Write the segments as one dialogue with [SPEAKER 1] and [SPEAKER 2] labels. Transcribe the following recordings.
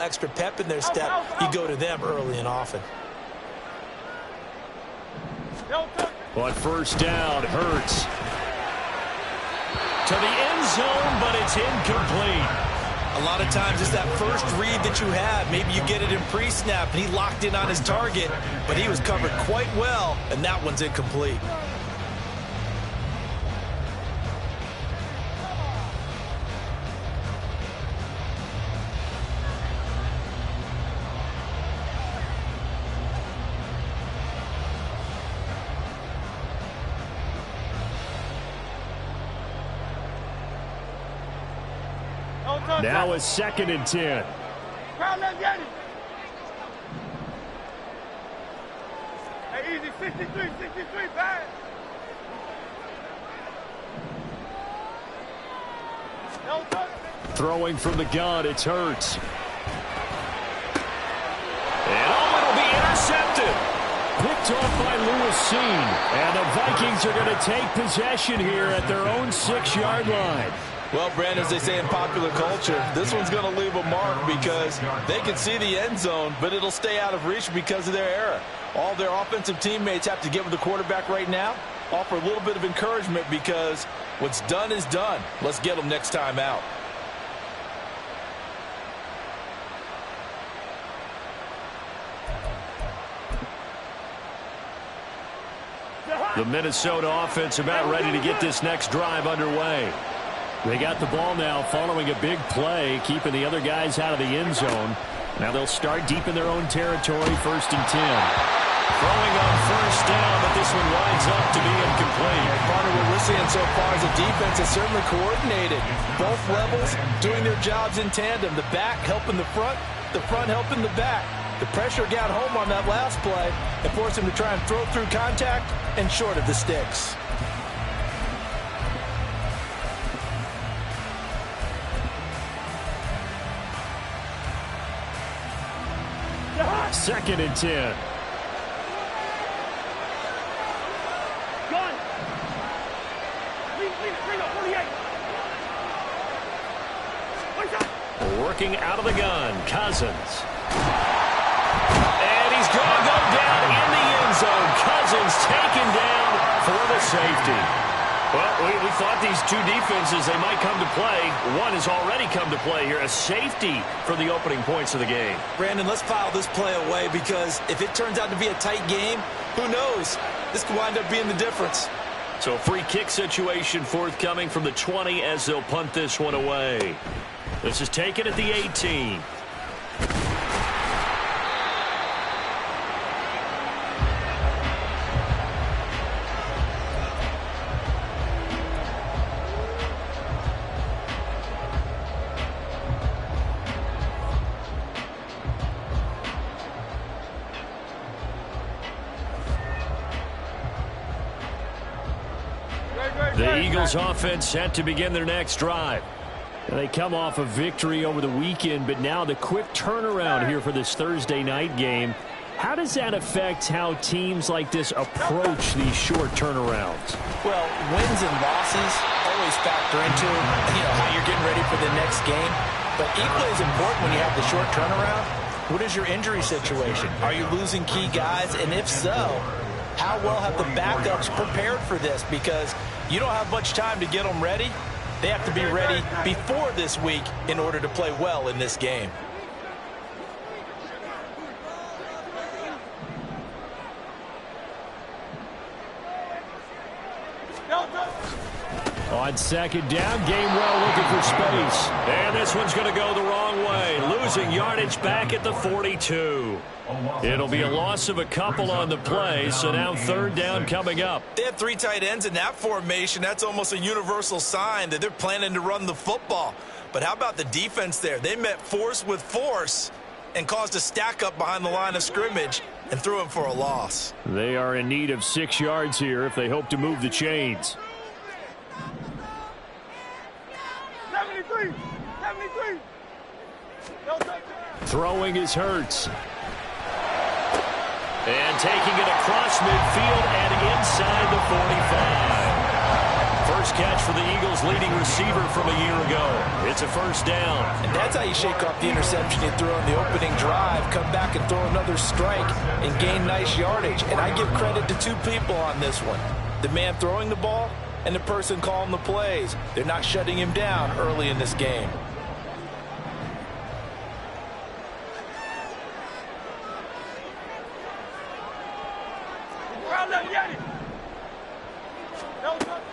[SPEAKER 1] extra pep in their step, you go to them early and often.
[SPEAKER 2] On first down, Hurts to the end zone, but it's incomplete.
[SPEAKER 1] A lot of times it's that first read that you have. Maybe you get it in pre-snap, and he locked in on his target, but he was covered quite well, and that one's incomplete.
[SPEAKER 2] Now it's 2nd and 10.
[SPEAKER 3] Hey, easy, 63, bad.
[SPEAKER 2] Throwing from the gun, it's Hurts. And it'll be intercepted. Picked off by Lewis. And the Vikings are going to take possession here at their own 6-yard line.
[SPEAKER 1] Well, Brandon, as they say in popular culture, this one's going to leave a mark because they can see the end zone, but it'll stay out of reach because of their error. All their offensive teammates have to get with the quarterback right now, offer a little bit of encouragement because what's done is done. Let's get them next time out.
[SPEAKER 2] The Minnesota offense about ready to get this next drive underway. They got the ball now following a big play, keeping the other guys out of the end zone. Now they'll start deep in their own territory, 1st and 10. Throwing on first down, but this one winds up to be incomplete.
[SPEAKER 1] And partner, what we're seeing so far is the defense is certainly coordinated. Both levels doing their jobs in tandem. The back helping the front helping the back. The pressure got home on that last play and forced him to try and throw through contact and short of the sticks.
[SPEAKER 2] Second and 10.
[SPEAKER 3] Gun.
[SPEAKER 2] Working out of the gun, Cousins. And he's going to go down in the end zone. Cousins taken down for the safety. Well, we thought these two defenses, they might come to play. One has already come to play here, a safety for the opening points of the game.
[SPEAKER 1] Brandon, let's file this play away because if it turns out to be a tight game, who knows? This could wind up being the difference.
[SPEAKER 2] So free kick situation forthcoming from the 20 as they'll punt this one away. This is taken at the 18. The Eagles offense set to begin their next drive. They come off a victory over the weekend, but now the quick turnaround here for this Thursday night game. How does that affect how teams like this approach these short turnarounds?
[SPEAKER 1] Well, wins and losses always factor into, how you're getting ready for the next game. But equally as important when you have the short turnaround, what is your injury situation? Are you losing key guys? And if so, how well have the backups prepared for this? Because you don't have much time to get them ready. They have to be ready before this week in order to play well in this game.
[SPEAKER 2] On second down, Gainwell looking for space. And this one's going to go the wrong way. Losing yardage back at the 42. It'll be a loss of a couple on the play, so now third down coming up.
[SPEAKER 1] They had 3 tight ends in that formation. That's almost a universal sign that they're planning to run the football. But how about the defense there? They met force with force and caused a stack up behind the line of scrimmage and threw him for a loss.
[SPEAKER 2] They are in need of 6 yards here if they hope to move the chains.
[SPEAKER 3] 73.
[SPEAKER 2] Throwing is Hurts. And taking it across midfield and inside the 45. first catch for the Eagles' leading receiver from a year ago. It's a first down.
[SPEAKER 1] And that's how you shake off the interception you threw on the opening drive, come back and throw another strike and gain nice yardage. And I give credit to two people on this one. The man throwing the ball and the person calling the plays. They're not shutting him down early in this game.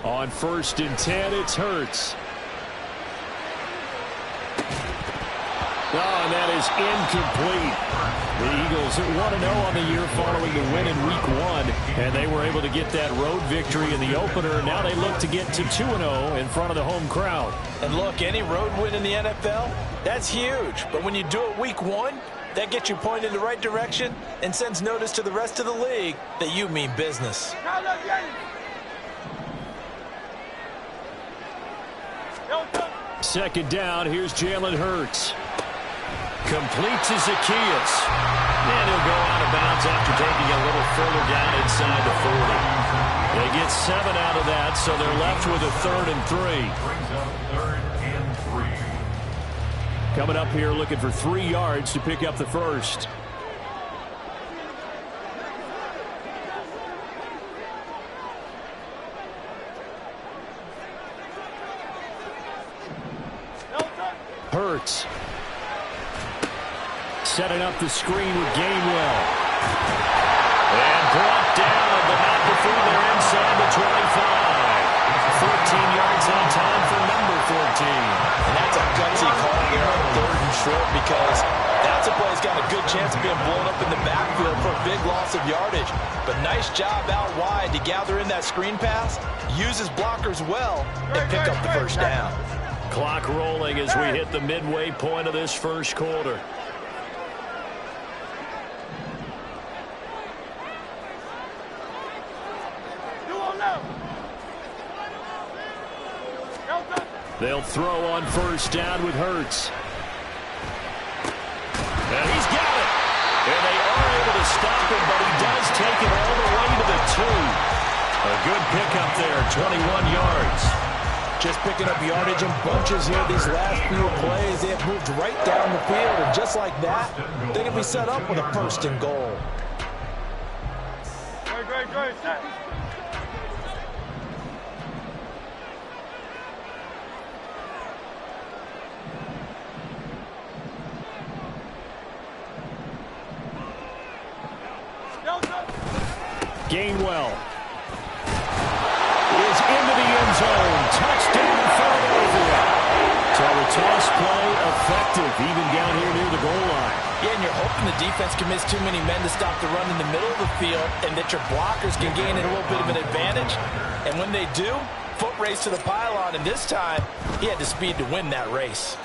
[SPEAKER 2] On 1st and 10, it's Hurts. Oh, and that is incomplete. The Eagles 1-0 on the year following the win in Week 1, and they were able to get that road victory in the opener. Now they look to get to 2-0 in front of the home crowd.
[SPEAKER 1] And look, any road win in the NFL, that's huge. But when you do it Week 1, that gets you pointed in the right direction and sends notice to the rest of the league that you mean business.
[SPEAKER 2] Second down, here's Jalen Hurts. Complete to Zacchaeus. And he'll go out of bounds after taking a little further down inside the 40. They get 7 out of that, so they're left with a 3rd and 3. Coming up here looking for 3 yards to pick up the first. Hurts. Setting up the screen with Gainwell. And brought down, but not before they're inside the 25. 14 yards on time for number 14.
[SPEAKER 1] And that's a gutsy call there on 3rd and short, because that's a play that's got a good chance of being blown up in the backfield for a big loss of yardage. But nice job out wide to gather in that screen pass, use his blockers well, and pick up the first down.
[SPEAKER 2] Clock rolling as we hit the midway point of this first quarter. They'll throw on 1st down with Hurts. And he's got it. And they are able to stop him, but he does take it all the way to the 2. A good pickup there, 21 yards.
[SPEAKER 1] Just picking up yardage in bunches here these last few plays. They have moved right down the field, and just like that, they're going to be set up with a 1st and goal.
[SPEAKER 3] Great, set.
[SPEAKER 2] Gainwell is into the end zone. Touchdown, Philadelphia. So the toss play effective, even down here near the goal line.
[SPEAKER 1] Yeah, and you're hoping the defense can miss too many men to stop the run in the middle of the field, and that your blockers can gain a little bit of an advantage. And when they do, foot race to the pylon, and this time, he had the speed to win that race.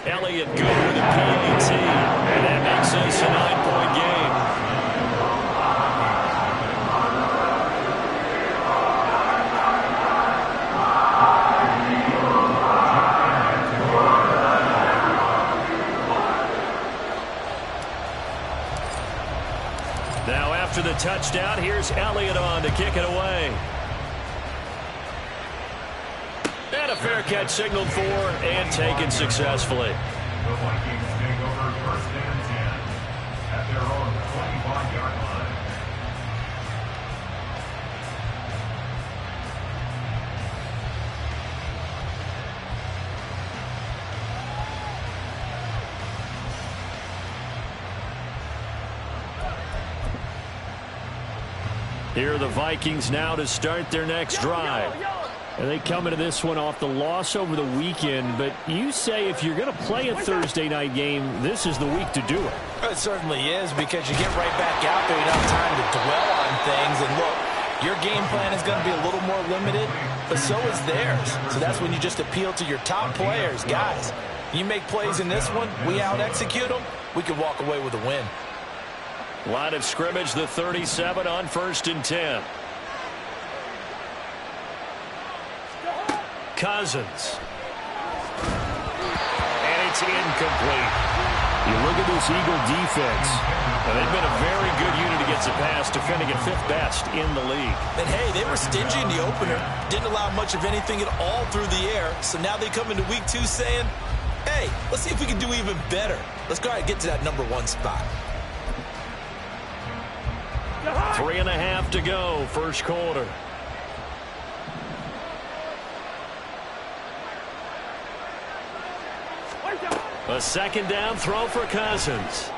[SPEAKER 2] Elliott good with a PAT, and that makes this a 9-point game. Now after the touchdown, here's Elliott on to kick it away. And a fair catch signaled for and taken successfully.
[SPEAKER 4] The Vikings take over 1st and 10 at their own 25-yard line.
[SPEAKER 2] Here are the Vikings now to start their next drive. And they come into this one off the loss over the weekend, but you say if you're going to play a Thursday night game, this is the week to do it.
[SPEAKER 1] It certainly is, because you get right back out there. You don't have time to dwell on things. And look, your game plan is going to be a little more limited, but so is theirs. So that's when you just appeal to your top players. Guys, you make plays in this one, we out-execute them, we can walk away with a win.
[SPEAKER 2] Line of scrimmage, the 37 on 1st and 10. Cousins. And it's incomplete. You look at this Eagle defense. They've been a very good unit against the pass, defending at 5th best in the league.
[SPEAKER 1] And, hey, they were stingy in the opener. Didn't allow much of anything at all through the air. So now they come into week 2 saying, hey, let's see if we can do even better. Let's go ahead and get to that number 1 spot.
[SPEAKER 2] 3.5 to go, first quarter. A second down throw for Cousins.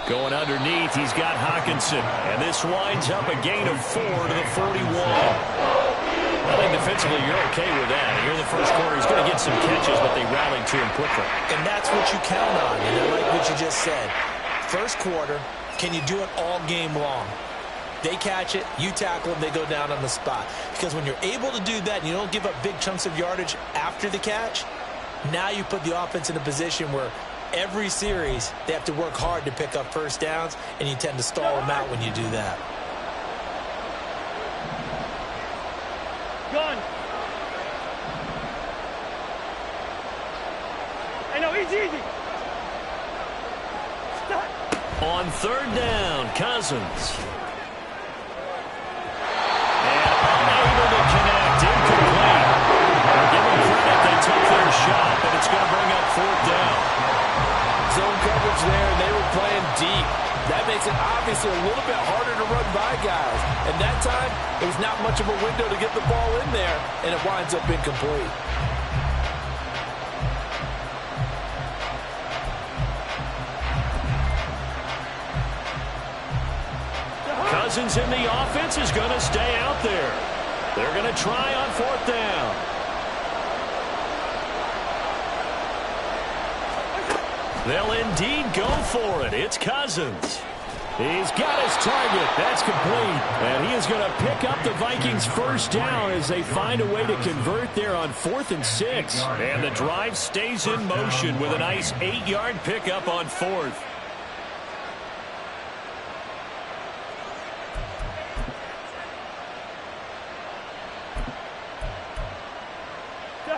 [SPEAKER 2] Going underneath, he's got Hawkinson. And this winds up a gain of 4 to the 41. I think defensively you're okay with that. And here in the first quarter, he's going to get some catches, but they rallied to him quickly.
[SPEAKER 1] And that's what you count on. And I like what you just said. First quarter, can you do it all game long? They catch it, you tackle them, they go down on the spot. Because when you're able to do that and you don't give up big chunks of yardage after the catch, now you put the offense in a position where every series they have to work hard to pick up first downs, and you tend to stall them out when you do that.
[SPEAKER 3] Gun. Hey, no, easy. Stop.
[SPEAKER 2] On third down, Cousins. Unable to connect, incomplete. Give them credit, they took their shot, but it's going to bring up 4th down.
[SPEAKER 1] Zone coverage there, and they were playing deep. That makes it obviously a little bit harder to run by guys. And that time, there was not much of a window to get the ball in there, and it winds up incomplete.
[SPEAKER 2] Cousins in the offense is going to stay out there. They're going to try on 4th down. They'll indeed go for it. It's Cousins. He's got his target. That's complete. And he is going to pick up the Vikings' first down as they find a way to convert there on 4th and 6. And the drive stays in motion with a nice 8-yard pickup on 4th.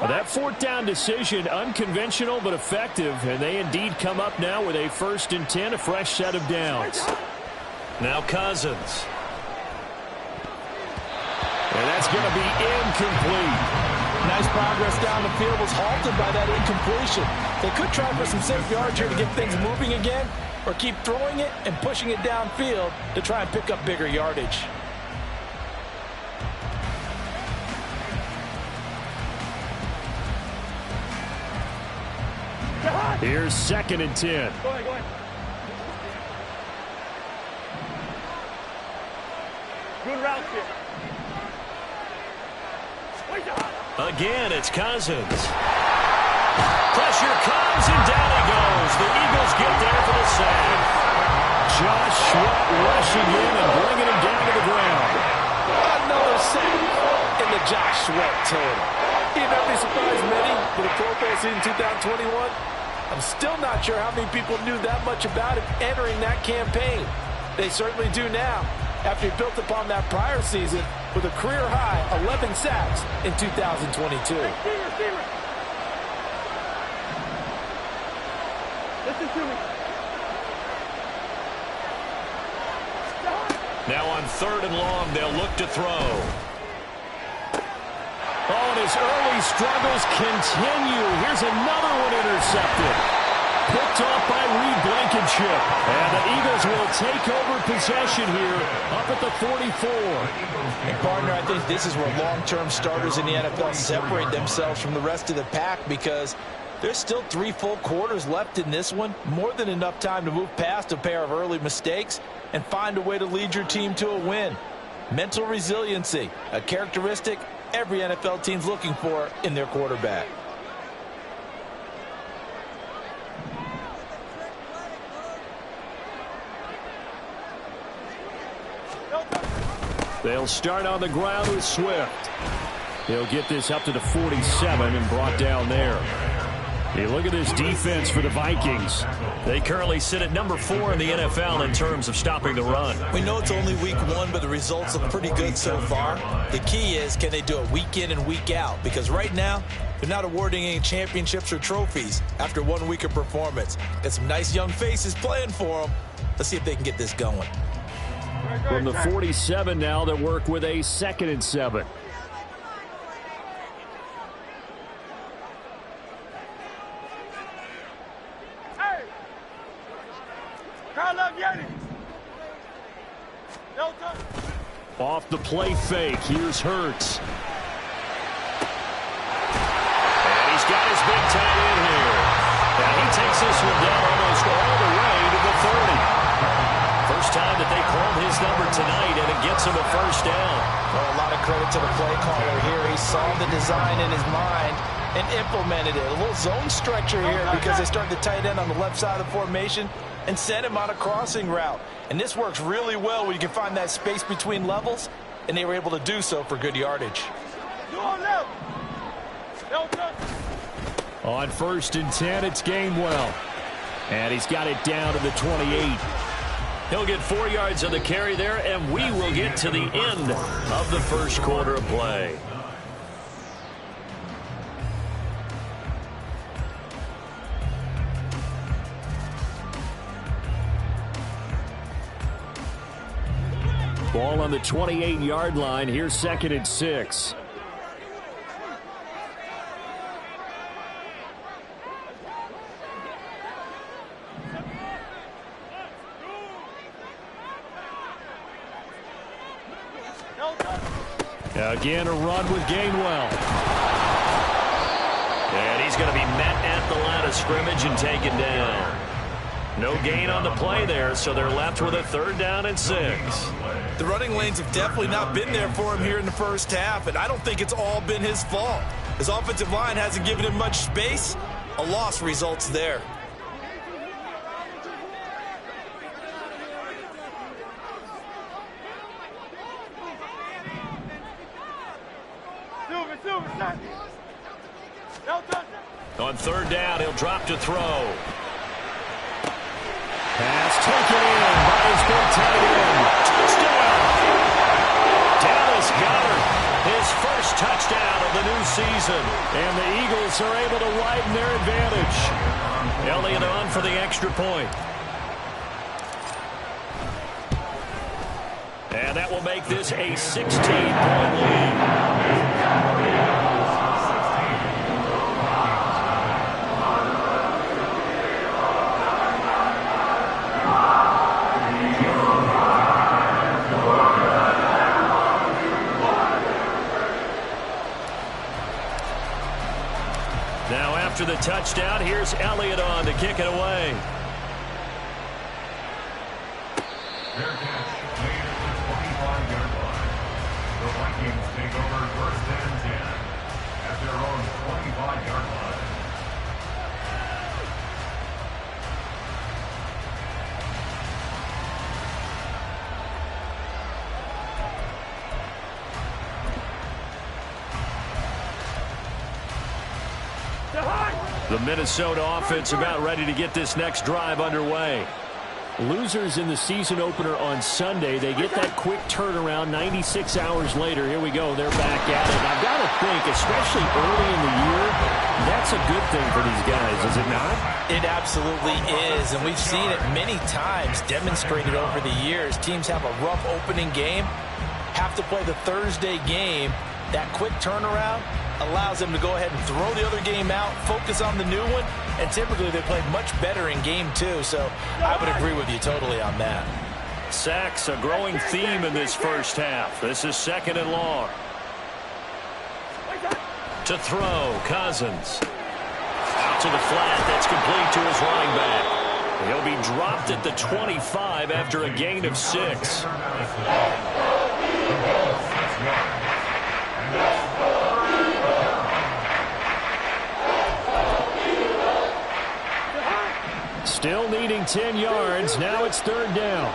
[SPEAKER 2] That 4th down decision, unconventional but effective, and they indeed come up now with a 1st and 10, a fresh set of downs. Now Cousins. And that's going to be incomplete.
[SPEAKER 1] Nice progress down the field was halted by that incompletion. They could try for some safe yards here to get things moving again, or keep throwing it and pushing it downfield to try and pick up bigger yardage.
[SPEAKER 2] Here's 2nd and 10.
[SPEAKER 3] Go ahead. Good route here.
[SPEAKER 2] Again, it's Cousins. Pressure comes, and down he goes. The Eagles get there for the sack. Josh Sweat rushing in and bringing him down to the ground.
[SPEAKER 1] Another sack in the Josh Sweat total. You'd not be surprised many for the football season 2021. I'm still not sure how many people knew that much about him entering that campaign. They certainly do now, after he built upon that prior season with a career-high 11 sacks in 2022.
[SPEAKER 3] Receiver. Listen to me.
[SPEAKER 2] Now on 3rd and long, they'll look to throw. Oh, and his early struggles continue. Here's another one intercepted. Picked off by Reed Blankenship. And the Eagles will take over possession here up at the 44.
[SPEAKER 1] And partner, I think this is where long-term starters in the NFL separate themselves from the rest of the pack, because there's still 3 full quarters left in this one. More than enough time to move past a pair of early mistakes and find a way to lead your team to a win. Mental resiliency, a characteristic every NFL team's looking for in their quarterback.
[SPEAKER 2] They'll start on the ground with Swift. He'll get this up to the 47 and brought down there. Hey, look at this defense for the Vikings. They currently sit at number 4 in the NFL in terms of stopping the run.
[SPEAKER 1] We know it's only week 1, but the results look pretty good so far. The key is, can they do it week in and week out? Because right now, they're not awarding any championships or trophies after 1 week of performance. Got some nice young faces playing for them. Let's see if they can get this going.
[SPEAKER 2] From the 47 now, they work with a 2nd and 7. Off the play fake. Here's Hurts. And he's got his big tight end here. And he takes this one down almost all the way to the 30. First time that they called his number tonight, and it gets him a first down.
[SPEAKER 1] Well, a lot of credit to the play caller here. He saw the design in his mind and implemented it. A little zone structure here because they started the tight end on the left side of the formation and sent him on a crossing route. And this works really well when you can find that space between levels, and they were able to do so for good yardage.
[SPEAKER 2] On 1st and 10, it's Gainwell. And he's got it down to the 28. He'll get 4 yards of the carry there, and we will get to the end of the first quarter of play. Ball on the 28-yard line. Here's 2nd and 6. Again, a run with Gainwell. And he's going to be met at the line of scrimmage and taken down. No gain on the play there, so they're left with a 3rd down and 6.
[SPEAKER 1] The running lanes have definitely not been there for him here in the first half, and I don't think it's all been his fault. His offensive line hasn't given him much space. A loss results there.
[SPEAKER 2] On 3rd down, he'll drop to throw. Pass taken in by his big tight end. Touchdown! Dallas Goedert, his first touchdown of the new season. And the Eagles are able to widen their advantage. Elliott on for the extra point. And that will make this a 16-point lead. Now after the touchdown, here's Elliott on to kick it away.
[SPEAKER 4] Their catch made at the 25-yard line. The Vikings take over 1st and 10 at their own 25-yard line.
[SPEAKER 2] The Minnesota offense about ready to get this next drive underway. Losers in the season opener on Sunday. They get that quick turnaround 96 hours later. Here we go. They're back at it. I've got to think, especially early in the year, that's a good thing for these guys, is it not?
[SPEAKER 1] It absolutely is, and we've seen it many times demonstrated over the years. Teams have a rough opening game, have to play the Thursday game. That quick turnaround allows them to go ahead and throw the other game out, focus on the new one, and typically they play much better in game 2, so I would agree with you totally on that.
[SPEAKER 2] Sacks, a growing theme in this first half. This is 2nd and long. To throw, Cousins. Out to the flat, that's complete to his running back. He'll be dropped at the 25 after a gain of 6. Still needing 10 yards. Now it's 3rd down.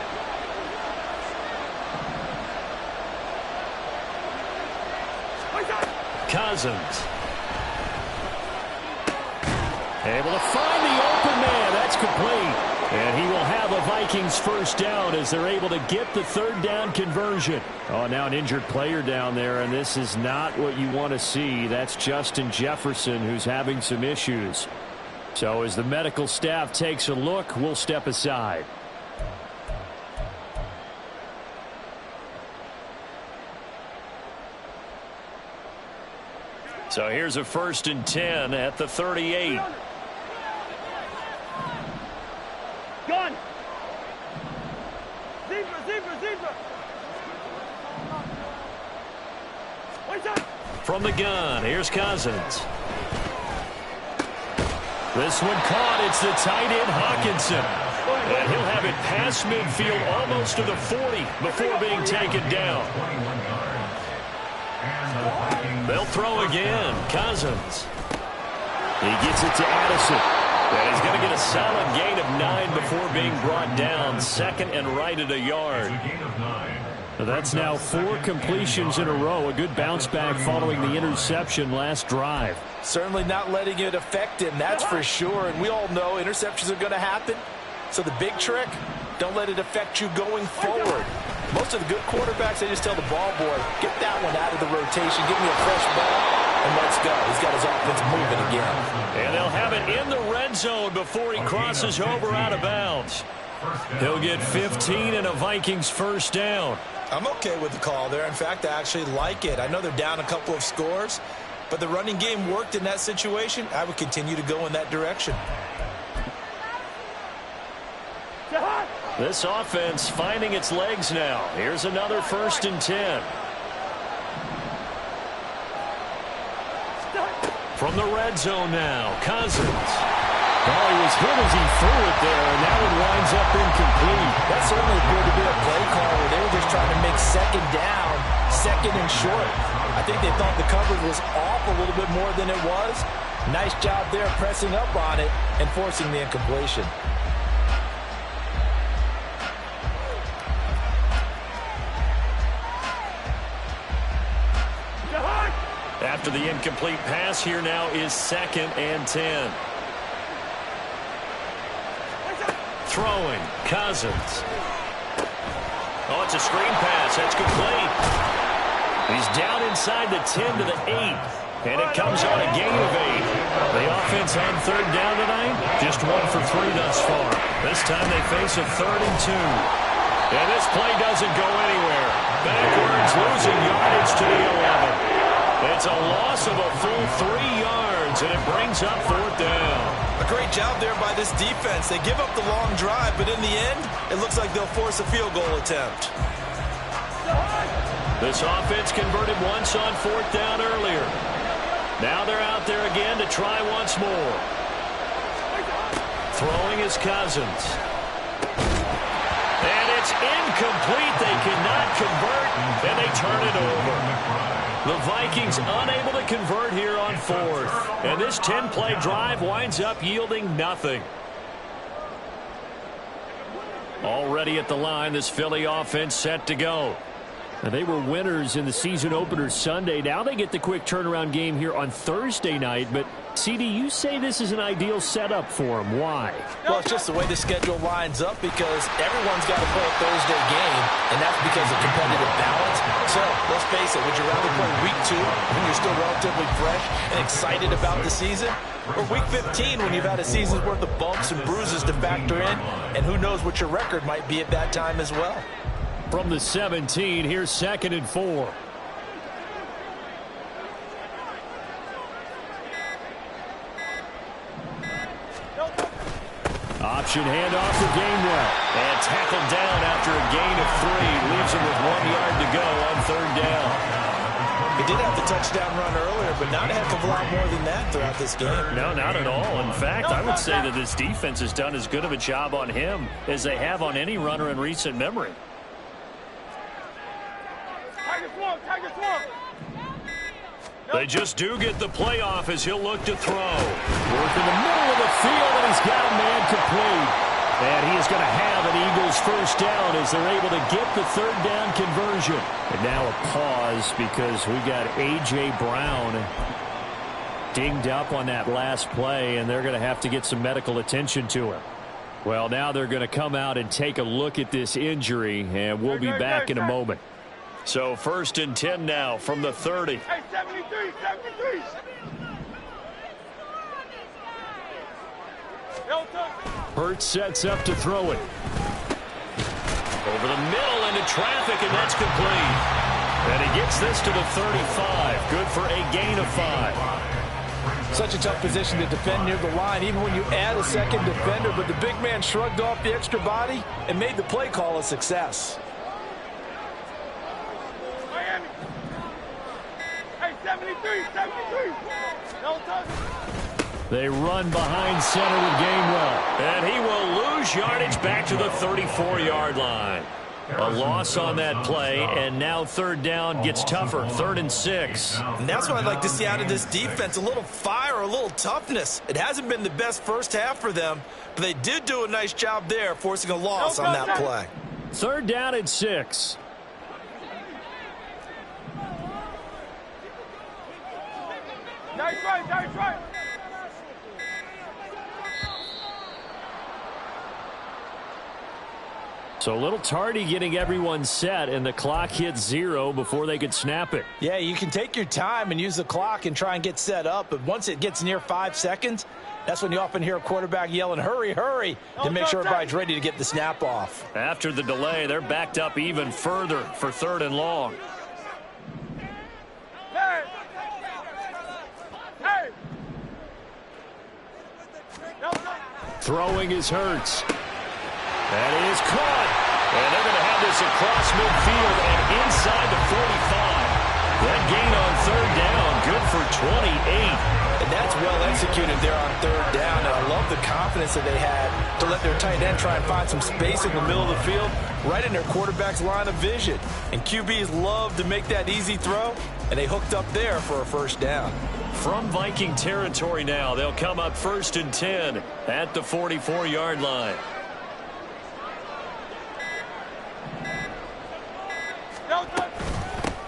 [SPEAKER 2] Cousins. Able to find the open man. That's complete. And he will have a Vikings first down as they're able to get the third down conversion. Oh, now an injured player down there, and this is not what you want to see. That's Justin Jefferson, who's having some issues. So as the medical staff takes a look, we'll step aside. So here's a 1st and 10 at the 38.
[SPEAKER 3] Gun! Zebra, zebra, zebra! Wait up!
[SPEAKER 2] From the gun, here's Cousins. This one caught. It's the tight end, Hawkinson. And he'll have it past midfield almost to the 40 before being taken down. They'll throw again. Cousins. He gets it to Addison. And he's going to get a solid gain of 9 before being brought down. 2nd and right at a yard. That's now 4 completions in a row. A good bounce back following the interception last drive.
[SPEAKER 1] Certainly not letting it affect him, that's for sure. And we all know interceptions are going to happen. So the big trick, don't let it affect you going forward. Most of the good quarterbacks, they just tell the ball boy, get that one out of the rotation, give me a fresh ball, and let's go. He's got his offense moving again.
[SPEAKER 2] And they'll have it in the red zone before he crosses over out of bounds. He'll get 15 and a Vikings first down.
[SPEAKER 1] I'm okay with the call there. In fact, I actually like it. I know they're down a couple of scores, but the running game worked in that situation. I would continue to go in that direction.
[SPEAKER 2] This offense finding its legs now. Here's another 1st and 10. From the red zone now, Cousins. Oh, he was hit as he threw it there, and that one winds up incomplete.
[SPEAKER 1] That certainly appeared to be a play call where they were just trying to make 2nd down, 2nd and short. I think they thought the coverage was off a little bit more than it was. Nice job there pressing up on it and forcing the incompletion.
[SPEAKER 2] After the incomplete pass, here now is 2nd and 10. Throwing, Cousins. Oh, it's a screen pass. That's complete. He's down inside the 10 to the 8. And it comes on a gain of 8. The offense on 3rd down tonight, just 1 for 3 thus far. This time they face a 3rd and 2. And this play doesn't go anywhere. Backwards, losing yardage to the 11. It's a loss of a full 3 yards, and it brings up 4th down.
[SPEAKER 1] A great job there by this defense. They give up the long drive, but in the end, it looks like they'll force a field goal attempt.
[SPEAKER 2] This offense converted once on 4th down earlier. Now they're out there again to try once more. Throwing is Cousins. And it's incomplete. They cannot convert, and they turn it over. The Vikings unable to convert here on 4th. And this 10-play drive winds up yielding nothing. Already at the line, this Philly offense set to go. And they were winners in the season opener Sunday. Now they get the quick turnaround game here on Thursday night. But, CD, you say this is an ideal setup for them. Why?
[SPEAKER 1] Well, it's just the way the schedule lines up because everyone's got to play a Thursday game, and that's because of competitive balance. So, let's face it, would you rather play week 2 when you're still relatively fresh and excited about the season? Or week 15 when you've had a season's worth of bumps and bruises to factor in, and who knows what your record might be at that time as well.
[SPEAKER 2] From the 17, here's 2nd and 4. Option handoff for Gainwell. And tackled down after a gain of 3. Leaves him with 1 yard to go on 3rd down.
[SPEAKER 1] He did have the touchdown run earlier, but not a heck of a lot more than that throughout this game.
[SPEAKER 2] No, not at all. In fact, I would say that this defense has done as good of a job on him as they have on any runner in recent memory. They just do get the playoff as he'll look to throw. Work in the middle of the field, and he's got a man complete. And he is going to have an Eagles first down as they're able to get the 3rd down conversion. And now a pause because we got A.J. Brown dinged up on that last play, and they're going to have to get some medical attention to him. Well, now they're going to come out and take a look at this injury, and we'll be back in a moment. So 1st and 10 now from the 30.
[SPEAKER 3] Hey, 73, 73.
[SPEAKER 2] Hurts sets up to throw it. Over the middle into traffic, and that's complete. And he gets this to the 35. Good for a gain of 5.
[SPEAKER 1] Such a tough position to defend near the line, even when you add a second defender. But the big man shrugged off the extra body and made the play call a success.
[SPEAKER 3] Miami. Hey, 73, 73. No touch.
[SPEAKER 2] They run behind center with Gainwell. And he will lose yardage back to the 34-yard line. A loss on that play, and now 3rd down gets tougher. 3rd and 6.
[SPEAKER 1] And that's what I'd like to see out of this defense, a little fire, a little toughness. It hasn't been the best first half for them, but they did do a nice job there, forcing a loss on that play.
[SPEAKER 2] 3rd down and 6.
[SPEAKER 3] Nice right, nice right.
[SPEAKER 2] So a little tardy getting everyone set, and the clock hits 0 before they could snap it.
[SPEAKER 1] Yeah, you can take your time and use the clock and try and get set up, but once it gets near 5 seconds, that's when you often hear a quarterback yelling, hurry, hurry, to make sure everybody's ready to get the snap off.
[SPEAKER 2] After the delay, they're backed up even further for 3rd and long.
[SPEAKER 3] Hey. Hey. No touch.
[SPEAKER 2] Throwing is Hurts. That is caught. And they're going to have this across midfield and inside the 45. That gain on 3rd down, good for 28.
[SPEAKER 1] And that's well executed there on 3rd down. And I love the confidence that they had to let their tight end try and find some space in the middle of the field, right in their quarterback's line of vision. And QBs love to make that easy throw, and they hooked up there for a 1st down.
[SPEAKER 2] From Viking territory now, they'll come up 1st and 10 at the 44-yard line.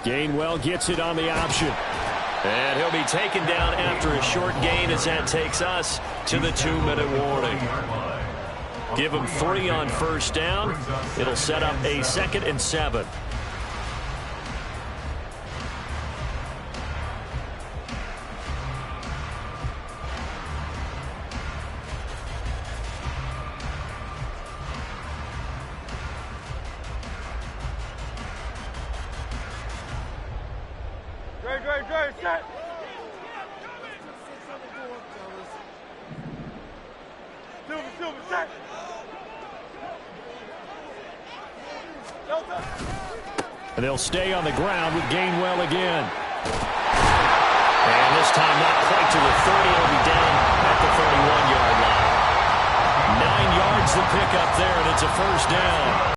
[SPEAKER 2] Gainwell gets it on the option. And he'll be taken down after a short gain as that takes us to the 2-minute warning. Give him 3 on 1st down. It'll set up a 2nd and 7.
[SPEAKER 3] Dre, set. Silver, set. No touch.
[SPEAKER 2] And they'll stay on the ground with Gainwell again. And this time not quite to the 30. It'll be down at the 31-yard line. 9 yards the pickup there, and it's a 1st down.